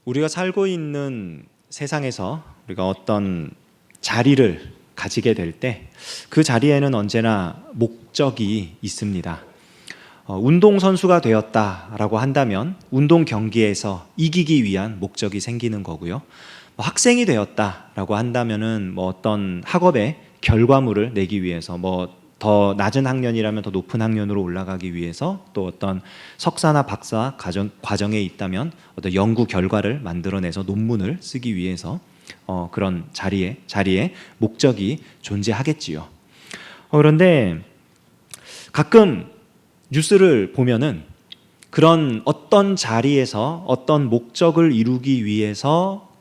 우리가 살고 있는 세상에서 우리가 어떤 자리를 가지게 될 때 그 자리에는 언제나 목적이 있습니다. 운동선수가 되었다라고 한다면 운동 경기에서 이기기 위한 목적이 생기는 거고요. 학생이 되었다라고 한다면은 어떤 학업의 결과물을 내기 위해서 더 낮은 학년이라면 더 높은 학년으로 올라가기 위해서, 또 어떤 석사나 박사 과정에 있다면 어떤 연구 결과를 만들어내서 논문을 쓰기 위해서 그런 자리에 목적이 존재하겠지요. 그런데 가끔 뉴스를 보면은 그런 어떤 자리에서 어떤 목적을 이루기 위해서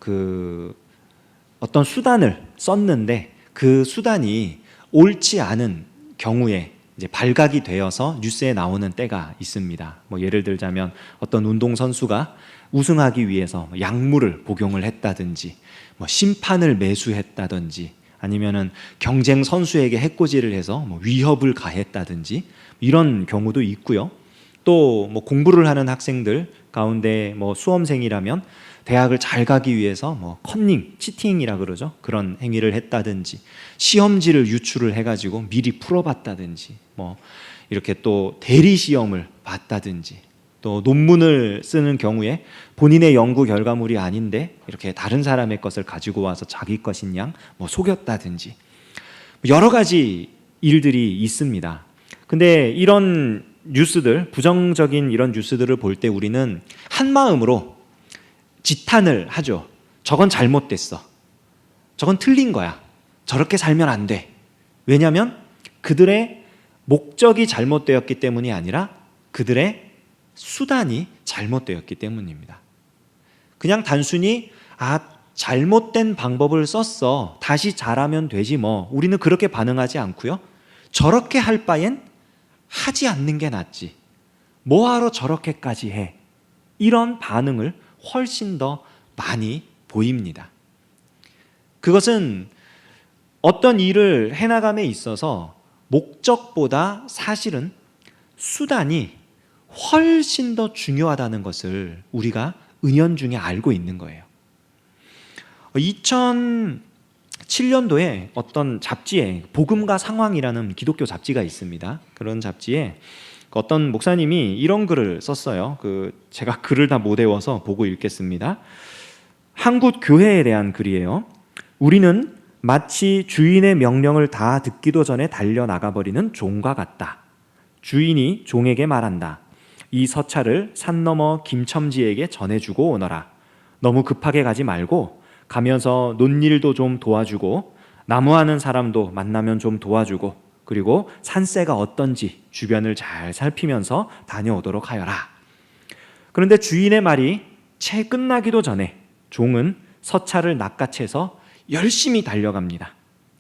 어떤 수단을 썼는데 그 수단이 옳지 않은 경우에 이제 발각이 되어서 뉴스에 나오는 때가 있습니다. 예를 들자면 어떤 운동선수가 우승하기 위해서 약물을 복용을 했다든지, 심판을 매수했다든지, 아니면은 경쟁 선수에게 해코지를 해서 위협을 가했다든지, 이런 경우도 있고요. 또 공부를 하는 학생들 가운데 수험생이라면 대학을 잘 가기 위해서 컨닝, 치팅이라 그러죠. 그런 행위를 했다든지, 시험지를 유출을 해가지고 미리 풀어봤다든지, 이렇게 또 대리 시험을 봤다든지, 또 논문을 쓰는 경우에 본인의 연구 결과물이 아닌데 이렇게 다른 사람의 것을 가지고 와서 자기 것인 양 속였다든지, 여러 가지 일들이 있습니다. 근데 이런 뉴스들, 부정적인 이런 뉴스들을 볼 때 우리는 한 마음으로 지탄을 하죠. 저건 잘못됐어. 저건 틀린 거야. 저렇게 살면 안 돼. 왜냐하면 그들의 목적이 잘못되었기 때문이 아니라 그들의 수단이 잘못되었기 때문입니다. 그냥 단순히 잘못된 방법을 썼어, 다시 잘하면 되지 우리는 그렇게 반응하지 않고요. 저렇게 할 바엔 하지 않는 게 낫지. 뭐하러 저렇게까지 해? 이런 반응을 훨씬 더 많이 보입니다. 그것은 어떤 일을 해나감에 있어서 목적보다 사실은 수단이 훨씬 더 중요하다는 것을 우리가 은연중에 알고 있는 거예요. 2007년도에 어떤 잡지에 복음과 상황이라는 기독교 잡지가 있습니다. 그런 잡지에 어떤 목사님이 이런 글을 썼어요. 제가 글을 다 못 외워서 보고 읽겠습니다. 한국 교회에 대한 글이에요. 우리는 마치 주인의 명령을 다 듣기도 전에 달려나가버리는 종과 같다. 주인이 종에게 말한다. 이 서찰을 산 너머 김첨지에게 전해주고 오너라. 너무 급하게 가지 말고 가면서 논일도 좀 도와주고 나무하는 사람도 만나면 좀 도와주고, 그리고 산세가 어떤지 주변을 잘 살피면서 다녀오도록 하여라. 그런데 주인의 말이 채 끝나기도 전에 종은 서찰을 낚아채서 열심히 달려갑니다.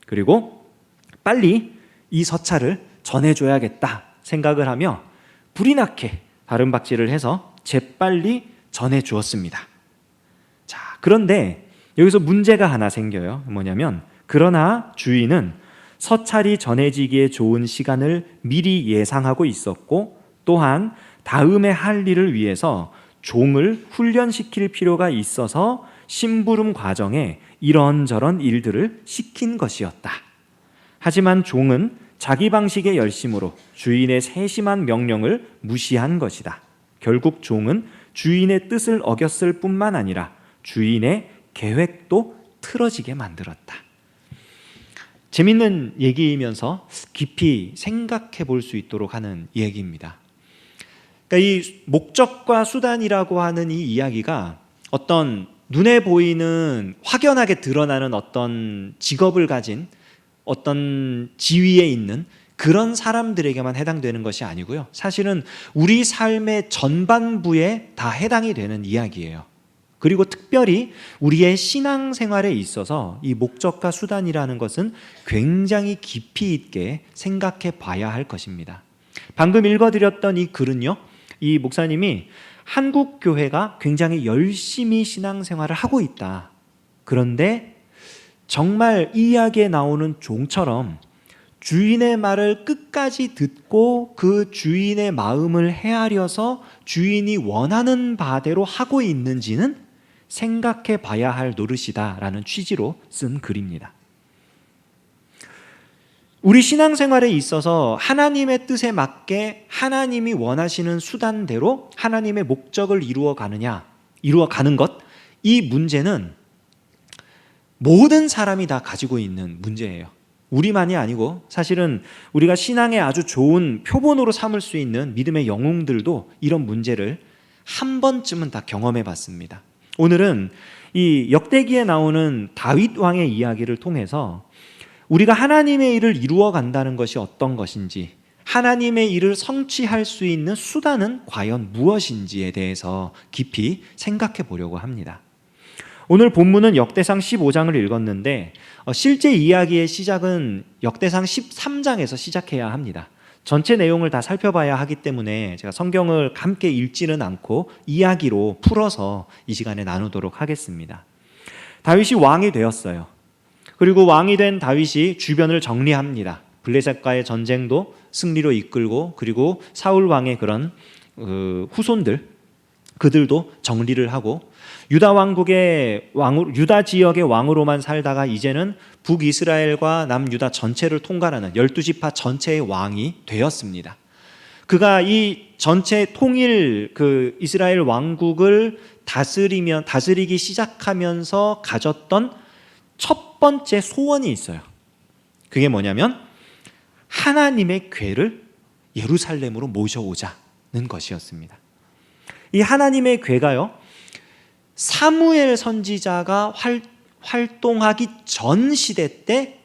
그리고 빨리 이 서찰을 전해줘야겠다 생각을 하며 불이 나게 다름박질을 해서 재빨리 전해주었습니다. 자, 그런데 여기서 문제가 하나 생겨요. 뭐냐면, 그러나 주인은 서찰이 전해지기에 좋은 시간을 미리 예상하고 있었고, 또한 다음에 할 일을 위해서 종을 훈련시킬 필요가 있어서 심부름 과정에 이런저런 일들을 시킨 것이었다. 하지만 종은 자기 방식의 열심으로 주인의 세심한 명령을 무시한 것이다. 결국 종은 주인의 뜻을 어겼을 뿐만 아니라 주인의 계획도 틀어지게 만들었다. 재밌는 얘기이면서 깊이 생각해 볼 수 있도록 하는 얘기입니다. 그러니까 이 목적과 수단이라고 하는 이 이야기가 어떤 눈에 보이는 확연하게 드러나는 어떤 직업을 가진 어떤 지위에 있는 그런 사람들에게만 해당되는 것이 아니고요. 사실은 우리 삶의 전반부에 다 해당이 되는 이야기예요. 그리고 특별히 우리의 신앙생활에 있어서 이 목적과 수단이라는 것은 굉장히 깊이 있게 생각해 봐야 할 것입니다. 방금 읽어드렸던 이 글은요, 이 목사님이 한국 교회가 굉장히 열심히 신앙생활을 하고 있다. 그런데 정말 이 이야기에 나오는 종처럼 주인의 말을 끝까지 듣고 그 주인의 마음을 헤아려서 주인이 원하는 바대로 하고 있는지는 생각해 봐야 할 노릇이다라는 취지로 쓴 글입니다. 우리 신앙생활에 있어서 하나님의 뜻에 맞게 하나님이 원하시는 수단대로 하나님의 목적을 이루어가는 것, 이 문제는 모든 사람이 다 가지고 있는 문제예요. 우리만이 아니고 사실은 우리가 신앙의 아주 좋은 표본으로 삼을 수 있는 믿음의 영웅들도 이런 문제를 한 번쯤은 다 경험해 봤습니다. 오늘은 이 역대기에 나오는 다윗 왕의 이야기를 통해서 우리가 하나님의 일을 이루어 간다는 것이 어떤 것인지, 하나님의 일을 성취할 수 있는 수단은 과연 무엇인지에 대해서 깊이 생각해 보려고 합니다. 오늘 본문은 역대상 15장을 읽었는데 실제 이야기의 시작은 역대상 13장에서 시작해야 합니다. 전체 내용을 다 살펴봐야 하기 때문에 제가 성경을 함께 읽지는 않고 이야기로 풀어서 이 시간에 나누도록 하겠습니다. 다윗이 왕이 되었어요. 그리고 왕이 된 다윗이 주변을 정리합니다. 블레셋과의 전쟁도 승리로 이끌고, 그리고 사울 왕의 그런 후손들, 그들도 정리를 하고, 유다 지역의 왕으로만 살다가 이제는 북이스라엘과 남유다 전체를 통괄하는 12지파 전체의 왕이 되었습니다. 그가 이 전체 통일 이스라엘 왕국을 다스리기 시작하면서 가졌던 첫 번째 소원이 있어요. 그게 뭐냐면 하나님의 궤를 예루살렘으로 모셔오자는 것이었습니다. 이 하나님의 궤가요, 사무엘 선지자가 활동하기 전 시대 때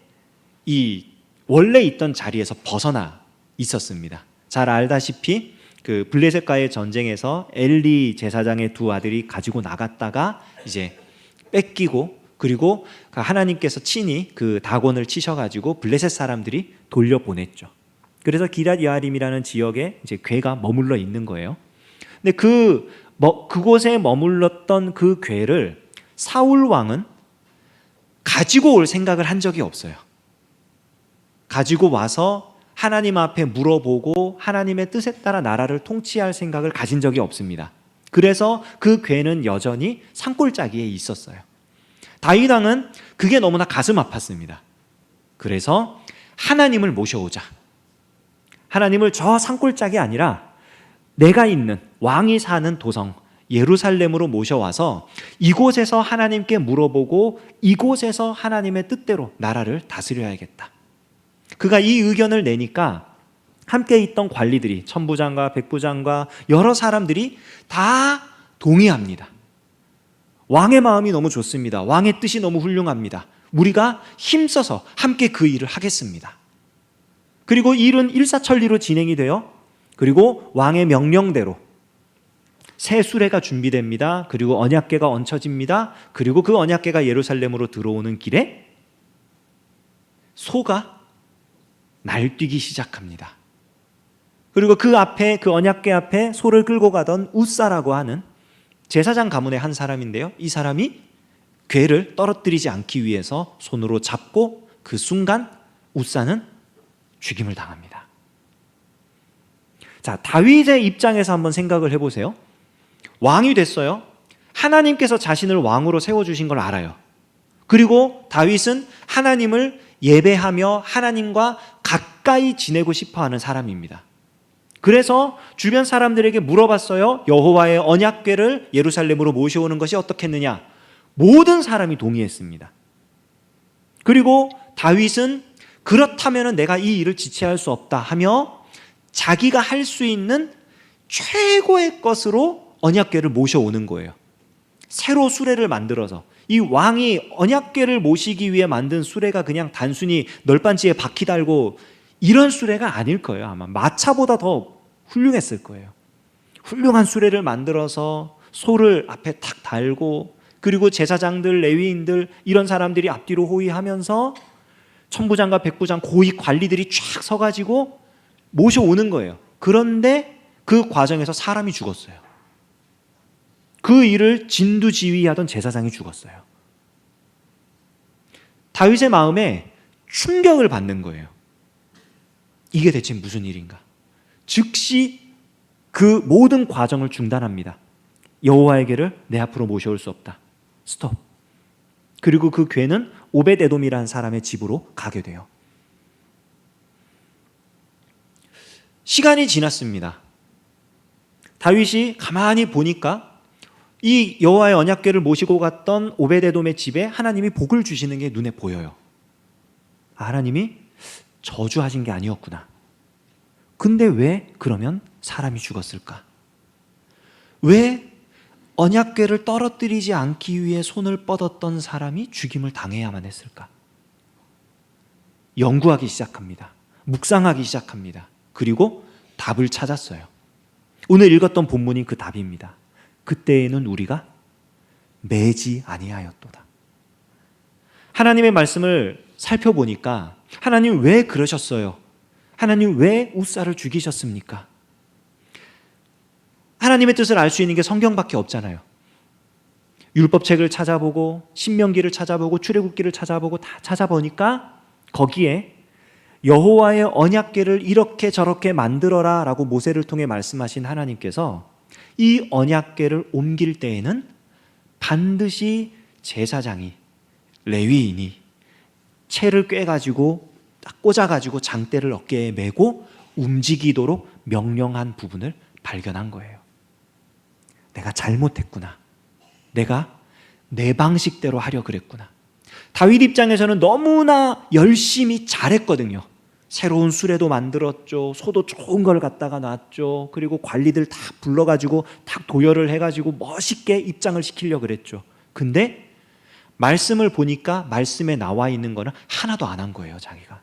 이 원래 있던 자리에서 벗어나 있었습니다. 잘 알다시피 그 블레셋과의 전쟁에서 엘리 제사장의 두 아들이 가지고 나갔다가 이제 뺏기고, 그리고 하나님께서 친히 그 다곤을 치셔가지고 블레셋 사람들이 돌려보냈죠. 그래서 기럇 여아림이라는 지역에 이제 궤가 머물러 있는 거예요. 근데 그곳에 머물렀던 그 궤를 사울 왕은 가지고 올 생각을 한 적이 없어요. 가지고 와서 하나님 앞에 물어보고 하나님의 뜻에 따라 나라를 통치할 생각을 가진 적이 없습니다. 그래서 그 궤는 여전히 산골짜기에 있었어요. 다윗 왕은 그게 너무나 가슴 아팠습니다. 그래서 하나님을 모셔오자. 하나님을 저 산골짜기 아니라 내가 있는 왕이 사는 도성 예루살렘으로 모셔와서 이곳에서 하나님께 물어보고 이곳에서 하나님의 뜻대로 나라를 다스려야겠다. 그가 이 의견을 내니까 함께 있던 관리들이, 천부장과 백부장과 여러 사람들이 다 동의합니다. 왕의 마음이 너무 좋습니다. 왕의 뜻이 너무 훌륭합니다. 우리가 힘써서 함께 그 일을 하겠습니다. 그리고 일은 일사천리로 진행이 돼요. 그리고 왕의 명령대로 새 수레가 준비됩니다. 그리고 언약궤가 얹혀집니다. 그리고 그 언약궤가 예루살렘으로 들어오는 길에 소가 날뛰기 시작합니다. 그리고 그 앞에, 그 언약궤 앞에 소를 끌고 가던 우사라고 하는 제사장 가문의 한 사람인데요, 이 사람이 궤를 떨어뜨리지 않기 위해서 손으로 잡고 그 순간 우사는 죽임을 당합니다. 자, 다윗의 입장에서 한번 생각을 해보세요. 왕이 됐어요. 하나님께서 자신을 왕으로 세워주신 걸 알아요. 그리고 다윗은 하나님을 예배하며 하나님과 가까이 지내고 싶어하는 사람입니다. 그래서 주변 사람들에게 물어봤어요. 여호와의 언약궤를 예루살렘으로 모셔오는 것이 어떻겠느냐? 모든 사람이 동의했습니다. 그리고 다윗은 그렇다면 내가 이 일을 지체할 수 없다 하며 자기가 할 수 있는 최고의 것으로 언약궤를 모셔오는 거예요. 새로 수레를 만들어서, 이 왕이 언약궤를 모시기 위해 만든 수레가 그냥 단순히 널빤지에 바퀴 달고 이런 수레가 아닐 거예요. 아마 마차보다 더 훌륭했을 거예요. 훌륭한 수레를 만들어서 소를 앞에 탁 달고, 그리고 제사장들, 레위인들 이런 사람들이 앞뒤로 호위하면서 천부장과 백부장, 고위 관리들이 쫙 서가지고 모셔오는 거예요. 그런데 그 과정에서 사람이 죽었어요. 그 일을 진두지휘하던 제사장이 죽었어요. 다윗의 마음에 충격을 받는 거예요. 이게 대체 무슨 일인가? 즉시 그 모든 과정을 중단합니다. 여호와의 궤를 내 앞으로 모셔올 수 없다. 스톱. 그리고 그 괴는 오벳에돔이라는 사람의 집으로 가게 돼요. 시간이 지났습니다. 다윗이 가만히 보니까 이 여호와의 언약궤를 모시고 갔던 오벳에돔의 집에 하나님이 복을 주시는 게 눈에 보여요. 하나님이 저주하신 게 아니었구나. 근데 왜 그러면 사람이 죽었을까? 왜 언약궤를 떨어뜨리지 않기 위해 손을 뻗었던 사람이 죽임을 당해야만 했을까? 연구하기 시작합니다. 묵상하기 시작합니다. 그리고 답을 찾았어요. 오늘 읽었던 본문이 그 답입니다. 그때에는 우리가 매지 아니하였도다. 하나님의 말씀을 살펴보니까 하나님 왜 그러셨어요? 하나님 왜 웃사를 죽이셨습니까? 하나님의 뜻을 알 수 있는 게 성경밖에 없잖아요. 율법책을 찾아보고 신명기를 찾아보고 출애굽기를 찾아보고 다 찾아보니까 거기에 여호와의 언약궤를 이렇게 저렇게 만들어라 라고 모세를 통해 말씀하신 하나님께서 이 언약궤를 옮길 때에는 반드시 제사장이, 레위인이 채를 꿰가지고 딱 꽂아가지고 장대를 어깨에 메고 움직이도록 명령한 부분을 발견한 거예요. 내가 잘못했구나. 내가 내 방식대로 하려 그랬구나. 다윗 입장에서는 너무나 열심히 잘했거든요. 새로운 수레도 만들었죠. 소도 좋은 걸 갖다가 놨죠. 그리고 관리들 다 불러가지고 딱 도열을 해가지고 멋있게 입장을 시키려고 그랬죠. 근데 말씀을 보니까 말씀에 나와 있는 거는 하나도 안 한 거예요, 자기가.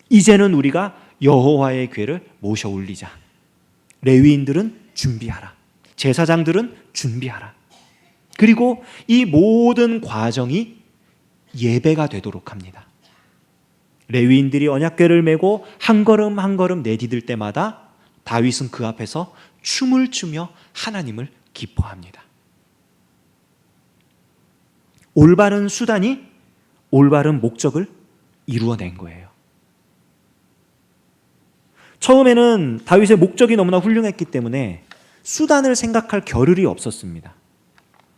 이제는 우리가 여호와의 궤를 모셔 올리자. 레위인들은 준비하라. 제사장들은 준비하라. 그리고 이 모든 과정이 예배가 되도록 합니다. 레위인들이 언약궤를 메고 한 걸음 한 걸음 내디딜 때마다 다윗은 그 앞에서 춤을 추며 하나님을 기뻐합니다. 올바른 수단이 올바른 목적을 이루어낸 거예요. 처음에는 다윗의 목적이 너무나 훌륭했기 때문에 수단을 생각할 겨를이 없었습니다.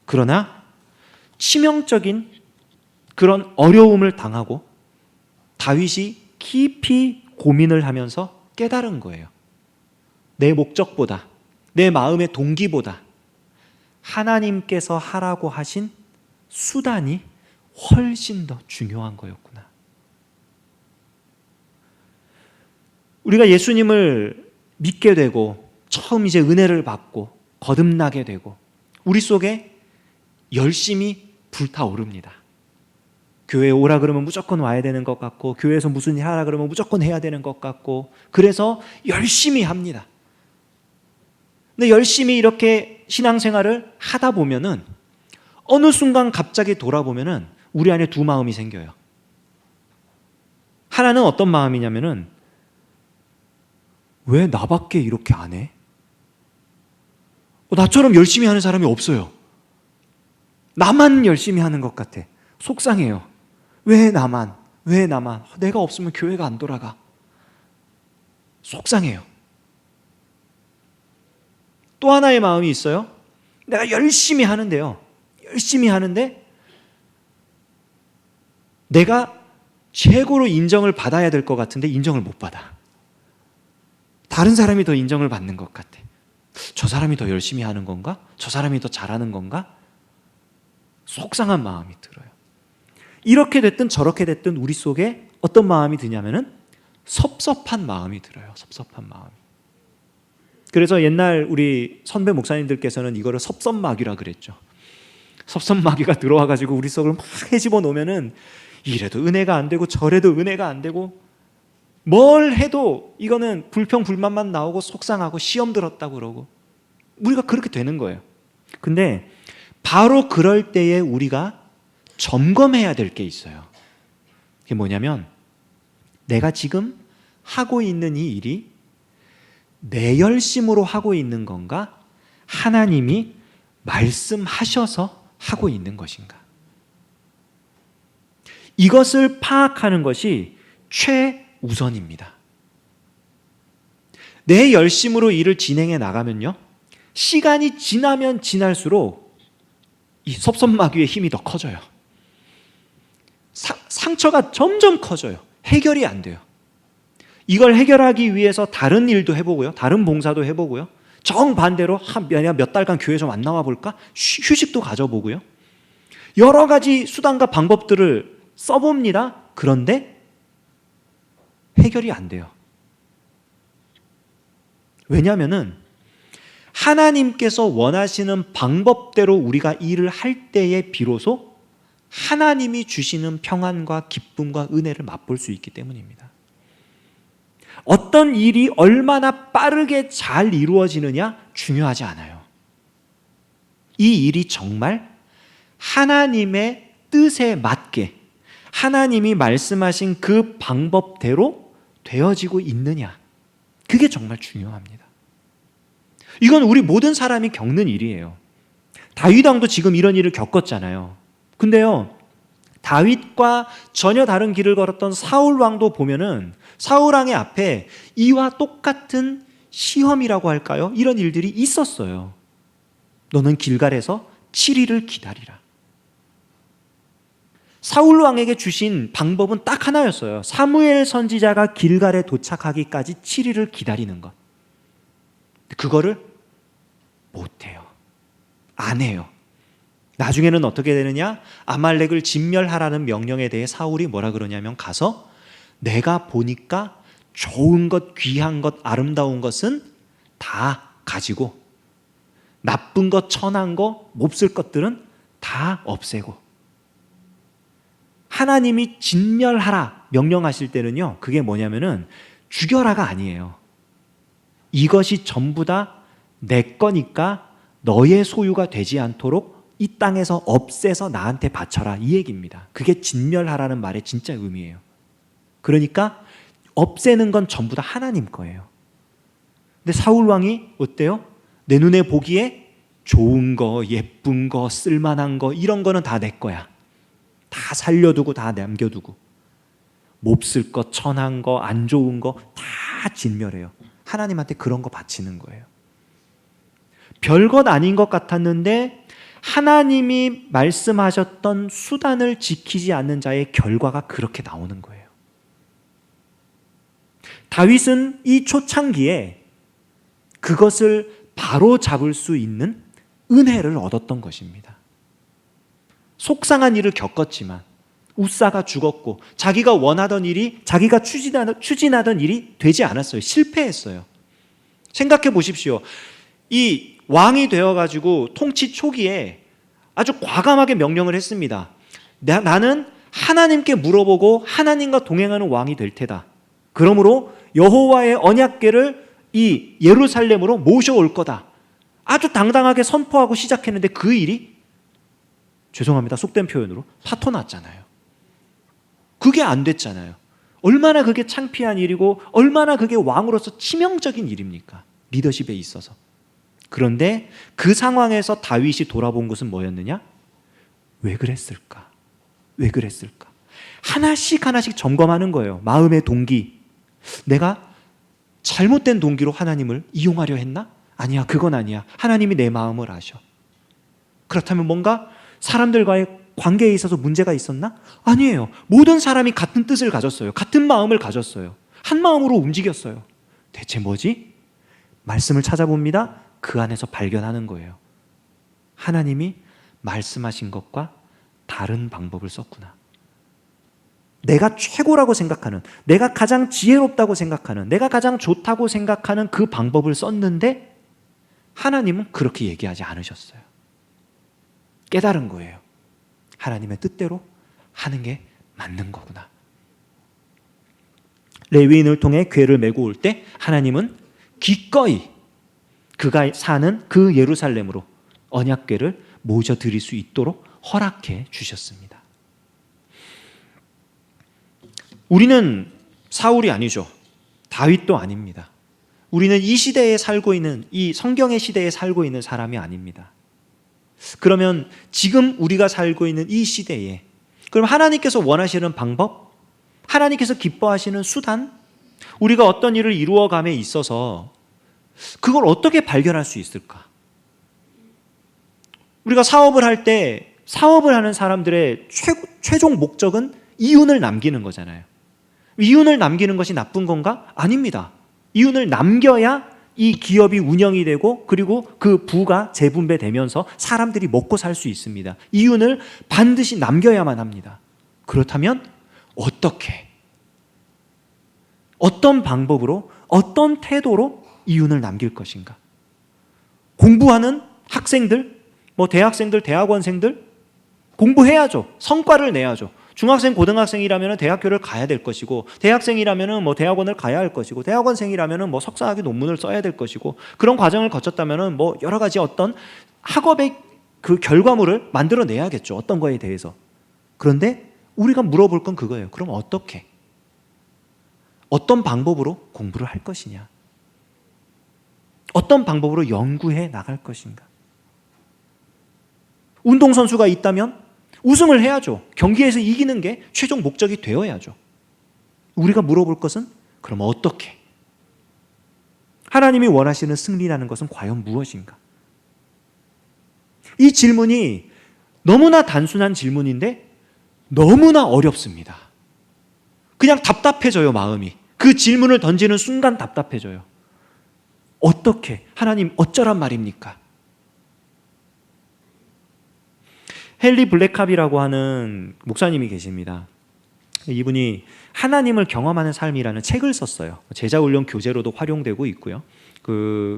그러나 치명적인 그런 어려움을 당하고 다윗이 깊이 고민을 하면서 깨달은 거예요. 내 목적보다, 내 마음의 동기보다 하나님께서 하라고 하신 수단이 훨씬 더 중요한 거였구나. 우리가 예수님을 믿게 되고 처음 이제 은혜를 받고 거듭나게 되고 우리 속에 열심히 불타오릅니다. 교회에 오라 그러면 무조건 와야 되는 것 같고 교회에서 무슨 일 하라 그러면 무조건 해야 되는 것 같고 그래서 열심히 합니다. 근데 열심히 이렇게 신앙생활을 하다 보면은 어느 순간 갑자기 돌아보면은 우리 안에 두 마음이 생겨요. 하나는 어떤 마음이냐면은 왜 나밖에 이렇게 안 해? 나처럼 열심히 하는 사람이 없어요. 나만 열심히 하는 것 같아. 속상해요. 왜 나만? 내가 없으면 교회가 안 돌아가. 속상해요. 또 하나의 마음이 있어요. 내가 열심히 하는데요. 열심히 하는데 내가 최고로 인정을 받아야 될 것 같은데 인정을 못 받아. 다른 사람이 더 인정을 받는 것 같아. 저 사람이 더 열심히 하는 건가? 저 사람이 더 잘하는 건가? 속상한 마음이 들어요. 이렇게 됐든 저렇게 됐든 우리 속에 어떤 마음이 드냐면은 섭섭한 마음이 들어요. 섭섭한 마음. 그래서 옛날 우리 선배 목사님들께서는 이거를 섭섭마귀라 그랬죠. 섭섭마귀가 들어와가지고 우리 속을 막 헤집어 놓으면은 이래도 은혜가 안 되고 저래도 은혜가 안 되고 뭘 해도 이거는 불평 불만만 나오고 속상하고 시험 들었다고 그러고 우리가 그렇게 되는 거예요. 근데 바로 그럴 때에 우리가 점검해야 될 게 있어요. 그게 뭐냐면 내가 지금 하고 있는 이 일이 내 열심으로 하고 있는 건가? 하나님이 말씀하셔서 하고 있는 것인가? 이것을 파악하는 것이 최우선입니다. 내 열심으로 일을 진행해 나가면요, 시간이 지나면 지날수록 이 섭섭마귀의 힘이 더 커져요. 상처가 점점 커져요. 해결이 안 돼요. 이걸 해결하기 위해서 다른 일도 해보고요. 다른 봉사도 해보고요. 정반대로 몇 달간 교회 좀 안 나와 볼까? 휴식도 가져보고요. 여러 가지 수단과 방법들을 써봅니다. 그런데 해결이 안 돼요. 왜냐하면은 하나님께서 원하시는 방법대로 우리가 일을 할 때에 비로소 하나님이 주시는 평안과 기쁨과 은혜를 맛볼 수 있기 때문입니다. 어떤 일이 얼마나 빠르게 잘 이루어지느냐 중요하지 않아요. 이 일이 정말 하나님의 뜻에 맞게 하나님이 말씀하신 그 방법대로 되어지고 있느냐, 그게 정말 중요합니다. 이건 우리 모든 사람이 겪는 일이에요. 다윗 왕도 지금 이런 일을 겪었잖아요. 근데요, 다윗과 전혀 다른 길을 걸었던 사울 왕도 보면은 사울 왕의 앞에 이와 똑같은 시험이라고 할까요? 이런 일들이 있었어요. 너는 길갈에서 7일을 기다리라. 사울 왕에게 주신 방법은 딱 하나였어요. 사무엘 선지자가 길갈에 도착하기까지 7일을 기다리는 것. 그거를 못해요. 안 해요. 나중에는 어떻게 되느냐? 아말렉을 진멸하라는 명령에 대해 사울이 뭐라 그러냐면, 가서 내가 보니까 좋은 것, 귀한 것, 아름다운 것은 다 가지고 나쁜 것, 천한 것, 몹쓸 것들은 다 없애고, 하나님이 진멸하라 명령하실 때는요, 그게 뭐냐면은 죽여라가 아니에요. 이것이 전부 다 내 거니까 너의 소유가 되지 않도록 이 땅에서 없애서 나한테 바쳐라, 이 얘기입니다. 그게 진멸하라는 말의 진짜 의미예요. 그러니까 없애는 건 전부 다 하나님 거예요. 근데 사울 왕이 어때요? 내 눈에 보기에 좋은 거, 예쁜 거, 쓸만한 거, 이런 거는 다 내 거야. 다 살려두고 다 남겨두고, 몹쓸 것, 천한 거, 안 좋은 거 다 진멸해요. 하나님한테 그런 거 바치는 거예요. 별것 아닌 것 같았는데 하나님이 말씀하셨던 수단을 지키지 않는 자의 결과가 그렇게 나오는 거예요. 다윗은 이 초창기에 그것을 바로 잡을 수 있는 은혜를 얻었던 것입니다. 속상한 일을 겪었지만, 우사가 죽었고 자기가 원하던 일이, 자기가 추진하던 일이 되지 않았어요. 실패했어요. 생각해 보십시오. 이 왕이 되어가지고 통치 초기에 아주 과감하게 명령을 했습니다. 나는 하나님께 물어보고 하나님과 동행하는 왕이 될 테다. 그러므로 여호와의 언약궤를 이 예루살렘으로 모셔올 거다. 아주 당당하게 선포하고 시작했는데 그 일이, 죄송합니다, 속된 표현으로, 파토 났잖아요. 그게 안 됐잖아요. 얼마나 그게 창피한 일이고 얼마나 그게 왕으로서 치명적인 일입니까? 리더십에 있어서. 그런데 그 상황에서 다윗이 돌아본 것은 뭐였느냐? 왜 그랬을까? 왜 그랬을까? 하나씩 하나씩 점검하는 거예요. 마음의 동기. 내가 잘못된 동기로 하나님을 이용하려 했나? 아니야, 그건 아니야. 하나님이 내 마음을 아셔. 그렇다면 뭔가 사람들과의 관계에 있어서 문제가 있었나? 아니에요. 모든 사람이 같은 뜻을 가졌어요. 같은 마음을 가졌어요. 한 마음으로 움직였어요. 대체 뭐지? 말씀을 찾아봅니다. 그 안에서 발견하는 거예요. 하나님이 말씀하신 것과 다른 방법을 썼구나. 내가 최고라고 생각하는, 내가 가장 지혜롭다고 생각하는, 내가 가장 좋다고 생각하는 그 방법을 썼는데 하나님은 그렇게 얘기하지 않으셨어요. 깨달은 거예요. 하나님의 뜻대로 하는 게 맞는 거구나. 레위인을 통해 궤를 메고 올 때 하나님은 기꺼이 그가 사는 그 예루살렘으로 언약궤를 모셔드릴 수 있도록 허락해 주셨습니다. 우리는 사울이 아니죠. 다윗도 아닙니다. 우리는 이 시대에 살고 있는, 이 성경의 시대에 살고 있는 사람이 아닙니다. 그러면 지금 우리가 살고 있는 이 시대에, 그럼 하나님께서 원하시는 방법, 하나님께서 기뻐하시는 수단, 우리가 어떤 일을 이루어감에 있어서 그걸 어떻게 발견할 수 있을까? 우리가 사업을 할 때 사업을 하는 사람들의 최종 목적은 이윤을 남기는 거잖아요. 이윤을 남기는 것이 나쁜 건가? 아닙니다. 이윤을 남겨야 이 기업이 운영이 되고 그리고 그 부가 재분배되면서 사람들이 먹고 살 수 있습니다. 이윤을 반드시 남겨야만 합니다. 그렇다면 어떻게? 어떤 방법으로, 어떤 태도로 이윤을 남길 것인가? 공부하는 학생들, 대학생들, 대학원생들 공부해야죠. 성과를 내야죠. 중학생, 고등학생이라면 대학교를 가야 될 것이고, 대학생이라면 대학원을 가야 할 것이고, 대학원생이라면 석사학위 논문을 써야 될 것이고, 그런 과정을 거쳤다면 여러 가지 어떤 학업의 그 결과물을 만들어내야겠죠. 어떤 거에 대해서. 그런데 우리가 물어볼 건 그거예요. 그럼 어떻게? 어떤 방법으로 공부를 할 것이냐? 어떤 방법으로 연구해 나갈 것인가? 운동선수가 있다면 우승을 해야죠. 경기에서 이기는 게 최종 목적이 되어야죠. 우리가 물어볼 것은 그럼 어떻게? 하나님이 원하시는 승리라는 것은 과연 무엇인가? 이 질문이 너무나 단순한 질문인데 너무나 어렵습니다. 그냥 답답해져요, 마음이. 그 질문을 던지는 순간 답답해져요. 어떻게? 하나님 어쩌란 말입니까? 헨리 블랙캅이라고 하는 목사님이 계십니다. 이분이 하나님을 경험하는 삶이라는 책을 썼어요. 제자훈련 교재로도 활용되고 있고요.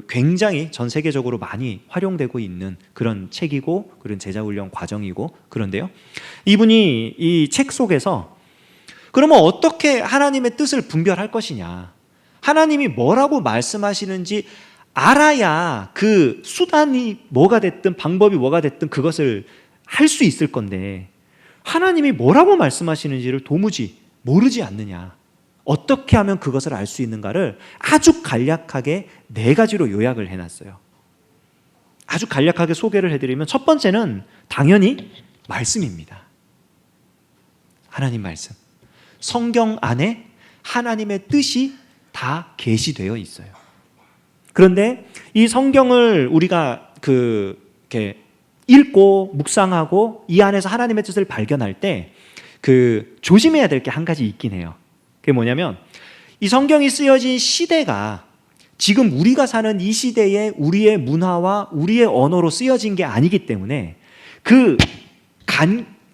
굉장히 전 세계적으로 많이 활용되고 있는 그런 책이고 그런 제자훈련 과정이고 그런데요. 이분이 이 책 속에서 그러면 어떻게 하나님의 뜻을 분별할 것이냐? 하나님이 뭐라고 말씀하시는지 알아야 그 수단이 뭐가 됐든 방법이 뭐가 됐든 그것을 할 수 있을 건데 하나님이 뭐라고 말씀하시는지를 도무지 모르지 않느냐. 어떻게 하면 그것을 알 수 있는가를 아주 간략하게 4가지로 요약을 해놨어요. 아주 간략하게 소개를 해드리면 첫 번째는 당연히 말씀입니다. 하나님 말씀. 성경 안에 하나님의 뜻이 다 계시되어 있어요. 그런데 이 성경을 우리가 이렇게 읽고 묵상하고 이 안에서 하나님의 뜻을 발견할 때 조심해야 될 게 한 가지 있긴 해요. 그게 뭐냐면 이 성경이 쓰여진 시대가 지금 우리가 사는 이 시대에 우리의 문화와 우리의 언어로 쓰여진 게 아니기 때문에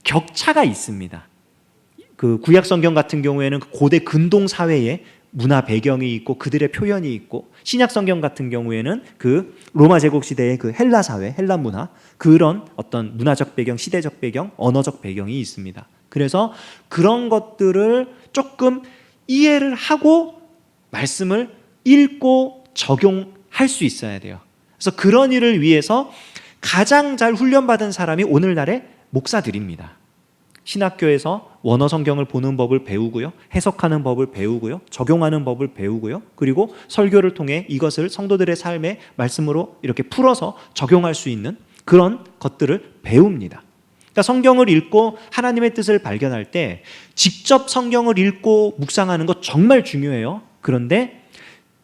격차가 있습니다. 구약 성경 같은 경우에는 고대 근동 사회에 문화 배경이 있고 그들의 표현이 있고, 신약 성경 같은 경우에는 로마 제국 시대의 헬라 사회, 헬라 문화, 그런 어떤 문화적 배경, 시대적 배경, 언어적 배경이 있습니다. 그래서 그런 것들을 조금 이해를 하고 말씀을 읽고 적용할 수 있어야 돼요. 그래서 그런 일을 위해서 가장 잘 훈련받은 사람이 오늘날의 목사들입니다. 신학교에서 원어 성경을 보는 법을 배우고요, 해석하는 법을 배우고요, 적용하는 법을 배우고요, 그리고 설교를 통해 이것을 성도들의 삶의 말씀으로 이렇게 풀어서 적용할 수 있는 그런 것들을 배웁니다. 그러니까 성경을 읽고 하나님의 뜻을 발견할 때 직접 성경을 읽고 묵상하는 것 정말 중요해요. 그런데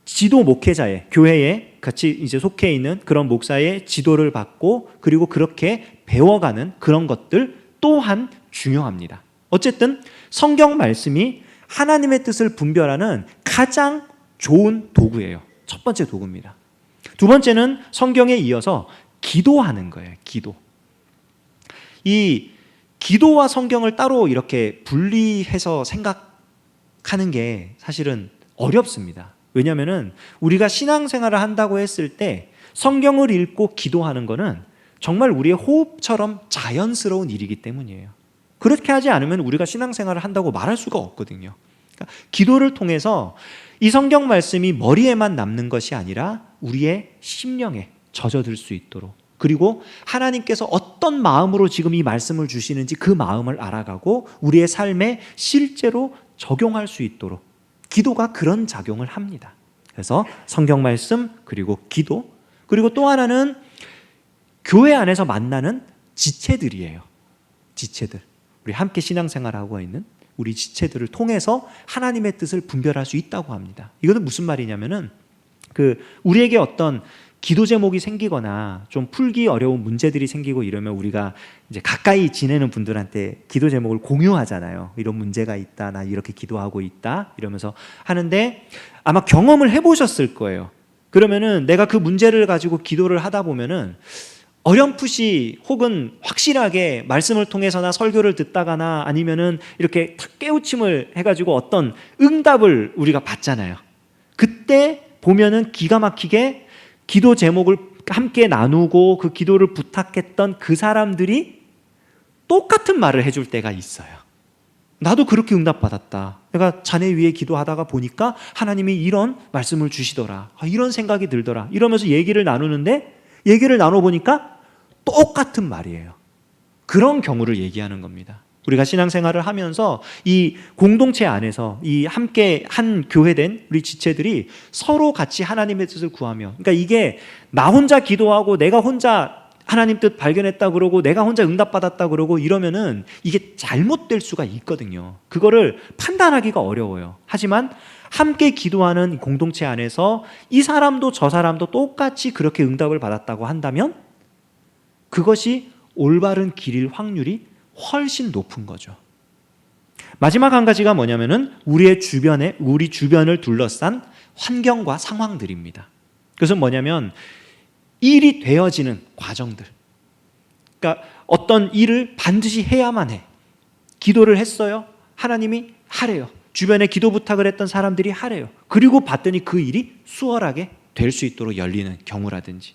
지도 목회자의, 교회에 같이 이제 속해 있는 그런 목사의 지도를 받고 그리고 그렇게 배워가는 그런 것들 또한 중요합니다. 어쨌든 성경 말씀이 하나님의 뜻을 분별하는 가장 좋은 도구예요. 첫 번째 도구입니다. 두 번째는 성경에 이어서 기도하는 거예요. 이 기도와 성경을 따로 이렇게 분리해서 생각하는 게 사실은 어렵습니다. 왜냐하면 우리가 신앙생활을 한다고 했을 때 성경을 읽고 기도하는 거는 정말 우리의 호흡처럼 자연스러운 일이기 때문이에요. 그렇게 하지 않으면 우리가 신앙생활을 한다고 말할 수가 없거든요. 그러니까 기도를 통해서 이 성경 말씀이 머리에만 남는 것이 아니라 우리의 심령에 젖어들 수 있도록, 그리고 하나님께서 어떤 마음으로 지금 이 말씀을 주시는지 그 마음을 알아가고 우리의 삶에 실제로 적용할 수 있도록 기도가 그런 작용을 합니다. 그래서 성경 말씀, 그리고 기도, 그리고 또 하나는 교회 안에서 만나는 지체들이에요. 지체들. 우리 함께 신앙생활하고 있는 우리 지체들을 통해서 하나님의 뜻을 분별할 수 있다고 합니다. 이것은 무슨 말이냐면은 우리에게 어떤 기도 제목이 생기거나 좀 풀기 어려운 문제들이 생기고 이러면 우리가 이제 가까이 지내는 분들한테 기도 제목을 공유하잖아요. 이런 문제가 있다, 나 이렇게 기도하고 있다 이러면서 하는데, 아마 경험을 해보셨을 거예요. 그러면은 내가 그 문제를 가지고 기도를 하다 보면은 어렴풋이 혹은 확실하게 말씀을 통해서나 설교를 듣다가나 아니면은 이렇게 탁 깨우침을 해가지고 어떤 응답을 우리가 받잖아요. 그때 보면은 기가 막히게 기도 제목을 함께 나누고 그 기도를 부탁했던 그 사람들이 똑같은 말을 해줄 때가 있어요. 나도 그렇게 응답받았다. 내가 자네 위해 기도하다가 보니까 하나님이 이런 말씀을 주시더라. 이런 생각이 들더라. 이러면서 얘기를 나누는데, 얘기를 나눠보니까 똑같은 말이에요. 그런 경우를 얘기하는 겁니다. 우리가 신앙생활을 하면서 이 공동체 안에서 이 함께 한 교회된 우리 지체들이 서로 같이 하나님의 뜻을 구하며, 그러니까 이게 나 혼자 기도하고 내가 혼자 하나님 뜻 발견했다 그러고 내가 혼자 응답받았다 그러고 이러면은 이게 잘못될 수가 있거든요. 그거를 판단하기가 어려워요. 하지만 함께 기도하는 공동체 안에서 이 사람도 저 사람도 똑같이 그렇게 응답을 받았다고 한다면 그것이 올바른 길일 확률이 훨씬 높은 거죠. 마지막 한 가지가 뭐냐면은 우리 주변을 둘러싼 환경과 상황들입니다. 그것은 뭐냐면 일이 되어지는 과정들. 그러니까 어떤 일을 반드시 해야만 해. 기도를 했어요. 하나님이 하래요. 주변에 기도 부탁을 했던 사람들이 하래요. 그리고 봤더니 그 일이 수월하게 될 수 있도록 열리는 경우라든지,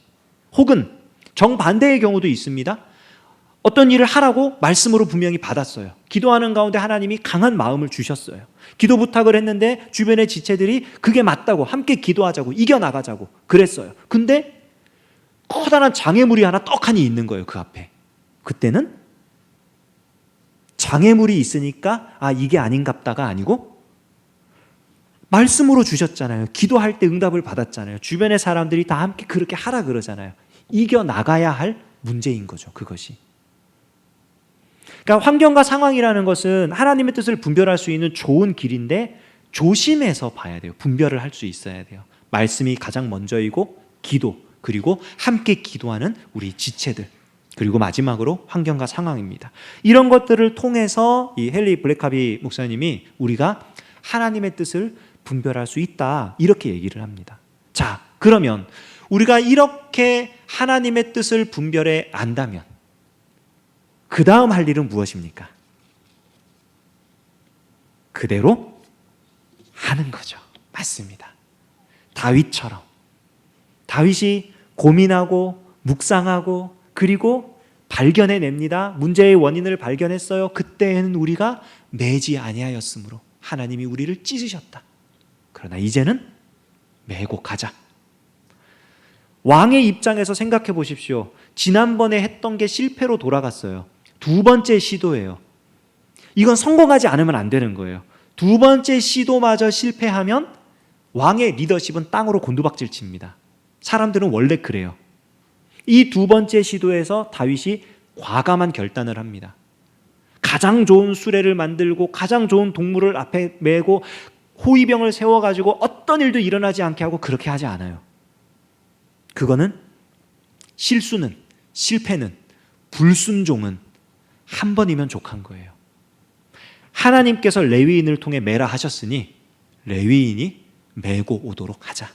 혹은 정반대의 경우도 있습니다. 어떤 일을 하라고 말씀으로 분명히 받았어요. 기도하는 가운데 하나님이 강한 마음을 주셨어요. 기도 부탁을 했는데 주변의 지체들이 그게 맞다고 함께 기도하자고 이겨나가자고 그랬어요. 근데 커다란 장애물이 하나 떡하니 있는 거예요. 그 앞에. 그때는 장애물이 있으니까 이게 아닌갑다가 아니고, 말씀으로 주셨잖아요. 기도할 때 응답을 받았잖아요. 주변의 사람들이 다 함께 그렇게 하라 그러잖아요. 이겨나가야 할 문제인 거죠. 그것이. 그러니까 환경과 상황이라는 것은 하나님의 뜻을 분별할 수 있는 좋은 길인데 조심해서 봐야 돼요. 분별을 할 수 있어야 돼요. 말씀이 가장 먼저이고, 기도, 그리고 함께 기도하는 우리 지체들, 그리고 마지막으로 환경과 상황입니다. 이런 것들을 통해서 이 헨리 블랙카비 목사님이 우리가 하나님의 뜻을 분별할 수 있다, 이렇게 얘기를 합니다. 자, 그러면 우리가 이렇게 하나님의 뜻을 분별해 안다면 그 다음 할 일은 무엇입니까? 그대로 하는 거죠. 맞습니다. 다윗처럼. 다윗이 고민하고 묵상하고 그리고 발견해냅니다. 문제의 원인을 발견했어요. 그때에는 우리가 매지 아니하였으므로 하나님이 우리를 찢으셨다. 그러나 이제는 메고 가자. 왕의 입장에서 생각해 보십시오. 지난번에 했던 게 실패로 돌아갔어요. 두 번째 시도예요. 이건 성공하지 않으면 안 되는 거예요. 두 번째 시도마저 실패하면 왕의 리더십은 땅으로 곤두박질 칩니다. 사람들은 원래 그래요. 이 두 번째 시도에서 다윗이 과감한 결단을 합니다. 가장 좋은 수레를 만들고 가장 좋은 동물을 앞에 메고 호위병을 세워가지고 어떤 일도 일어나지 않게 하고 그렇게 하지 않아요. 그거는 실수는, 실패는, 불순종은 한 번이면 족한 거예요. 하나님께서 레위인을 통해 메라 하셨으니 레위인이 메고 오도록 하자.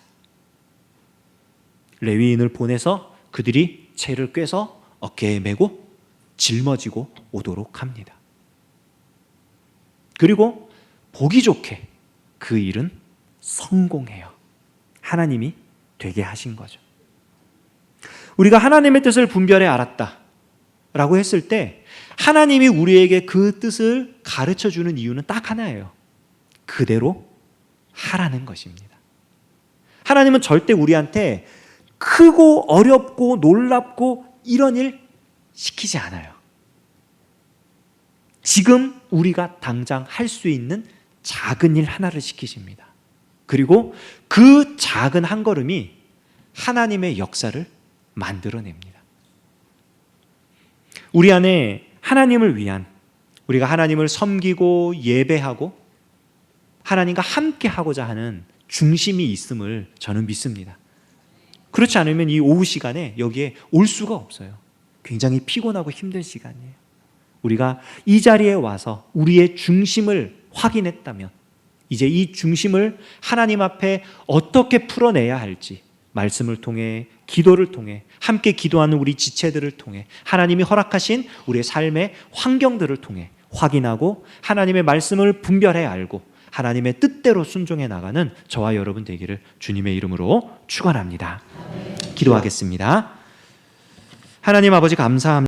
레위인을 보내서 그들이 채를 꿰서 어깨에 메고 짊어지고 오도록 합니다. 그리고 보기 좋게 그 일은 성공해요. 하나님이 되게 하신 거죠. 우리가 하나님의 뜻을 분별해 알았다라고 했을 때 하나님이 우리에게 그 뜻을 가르쳐주는 이유는 딱 하나예요. 그대로 하라는 것입니다. 하나님은 절대 우리한테 크고 어렵고 놀랍고 이런 일 시키지 않아요. 지금 우리가 당장 할 수 있는 작은 일 하나를 시키십니다. 그리고 그 작은 한 걸음이 하나님의 역사를 만들어냅니다. 우리 안에 하나님을 위한, 우리가 하나님을 섬기고 예배하고 하나님과 함께 하고자 하는 중심이 있음을 저는 믿습니다. 그렇지 않으면 이 오후 시간에 여기에 올 수가 없어요. 굉장히 피곤하고 힘든 시간이에요. 우리가 이 자리에 와서 우리의 중심을 확인했다면 이제 이 중심을 하나님 앞에 어떻게 풀어내야 할지 말씀을 통해, 기도를 통해, 함께 기도하는 우리 지체들을 통해, 하나님이 허락하신 우리의 삶의 환경들을 통해 확인하고 하나님의 말씀을 분별해 알고 하나님의 뜻대로 순종해 나가는 저와 여러분 되기를 주님의 이름으로 축원합니다. 기도하겠습니다. 하나님 아버지 감사합니다.